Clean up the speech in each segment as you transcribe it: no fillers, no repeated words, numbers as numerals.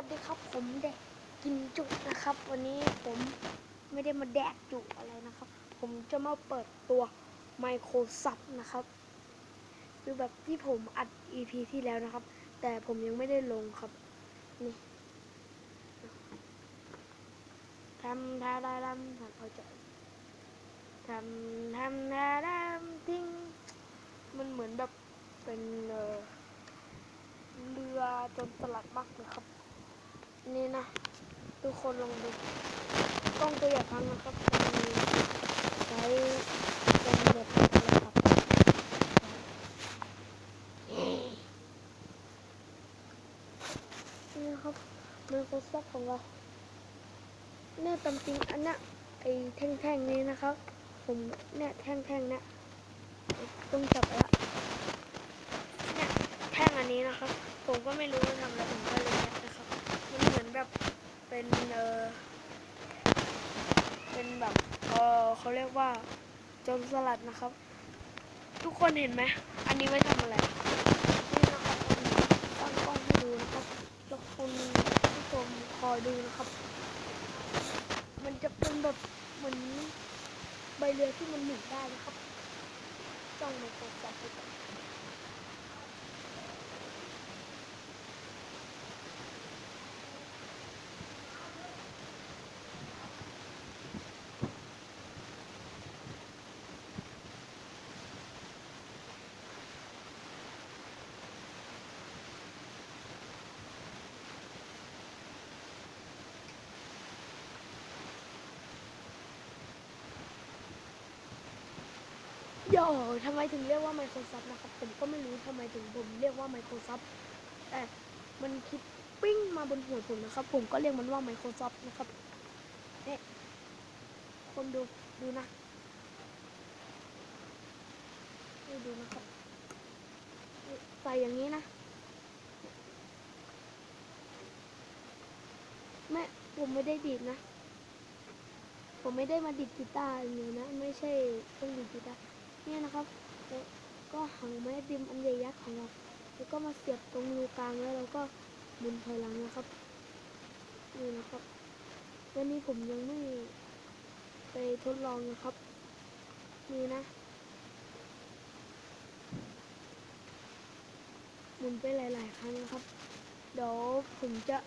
วัสดีครับผมเด็กกินจุนะครับวันนี้ผมไม่ได้มาแดกจุอะไรนะครับผมจะมาเปิดตัว Microsoft นะครับคือแบบที่ผมอัด EP ที่แล้วนะครับแต่ผมยังไม่ได้ลงครับนี่ทำทาดาดำทำเอาจะทำทาดำทิ้งมันเหมือนแบบเป็นเรือจนสลัดมากเลยครับนี่นะทุกคนลองดูกล้องตัวอย่าพังนะครับใช้เป็นแบบนี้ครับนี่นะครับ Microsoft ของเราเนี่ยตามจริงอันเนี้ยไอ้แท่งๆนี้นะครับผมเนี่ยแท่งๆเนี่ยต้องจับแล้วเนี่ยแท่งอันนี้นะครับผมก็ไม่รู้ว่าทำอะไรผมก็เลยแยกนะครับมันเหมือนแบบเป็นแบบเขาเรียกว่าโจรสลัดนะครับทุกคนเห็นไหมอันนี้ไว้ทำอะไรนี่นะครับตั้งกล้องให้ดูนะครับแล้วคุณผู้ชมคอยดูนะครับมันจะเป็นแบบเหมือนใบเรือที่มันหมุนได้นะครับจ้องในโทรศัพท์ไปก่อนโย่ทำไมถึงเรียกว่า Microsoft นะครับผมก็ไม่รู้ทำไมถึงผมเรียกว่า Microsoft แต่มันคิดปิ้งมาบนหัวผมนะครับผมก็เรียกมันว่า Microsoft นะครับเนี่ยคนดูนะให้ดูนะครับใส่อย่างนี้นะแม่ผมไม่ได้ดีดนะผมไม่ได้มาดีดกีตาร์อย่างนี้นะไม่ใช่เครื่องดีดกีตาร์เนี่ยนะครับแล้วก็หังไม้ดิมอันใหญ่ยักษ์ของเราแล้วก็มาเสียบตรงรูกลางแล้วเราก็หมุนถอยหลังนะครับนี่นะครับวันนี้ผมยังไม่ไปทดลองนะครับนี่นะหมุนไปหลายๆครั้งนะครับเดี๋ยวผมจะ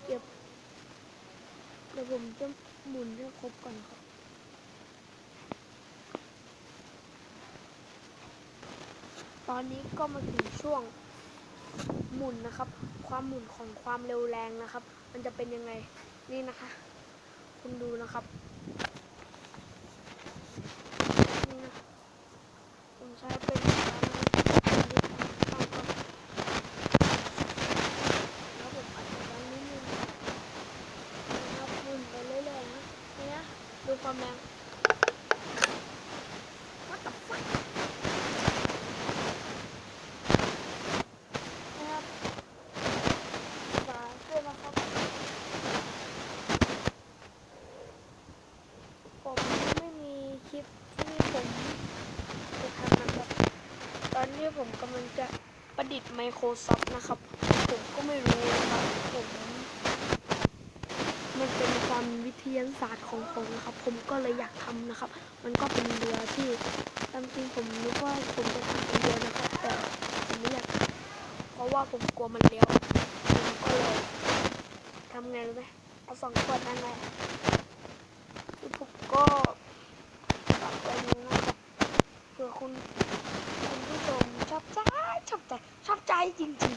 เก็บเดี๋ยวผมจะหมุนให้ครบก่อนครับตอนนี้ก็มาถึงช่วงหมุนนะครับความหมุนของความเร็วแรงนะครับมันจะเป็นยังไงนี่นะคะคุณดูนะครับนี่นะผมใช้เป็นแล้วผมอาจจะดังนิดนึงนะครับหมุนไปเรื่อยๆนะนี่นะดูความแรงWhat the fuck นะครับฝาด้วยนะครับผมไม่มีคลิปที่ผมจะทำนะครับตอนนี้ผมกำลังจะประดิษฐ์ Microsoft นะครับผมก็ไม่รู้นะครับมันเป็นความวิทยาศาสตร์ของผมนะครับผมก็เลยอยากทำนะครับมันก็เป็นเรือที่ตามจริงผมนึกว่าผมจะทำคนเดียวนะครับแต่ผมไม่อยากเพราะว่าผมกลัวมันเลี้ยวผมก็เลยทำไงรู้ไหมเอา2 ขวดนั่นแหละผมก็ฝากไว้นี้นะครับเผื่อคุณผู้ชมชอบใจจริง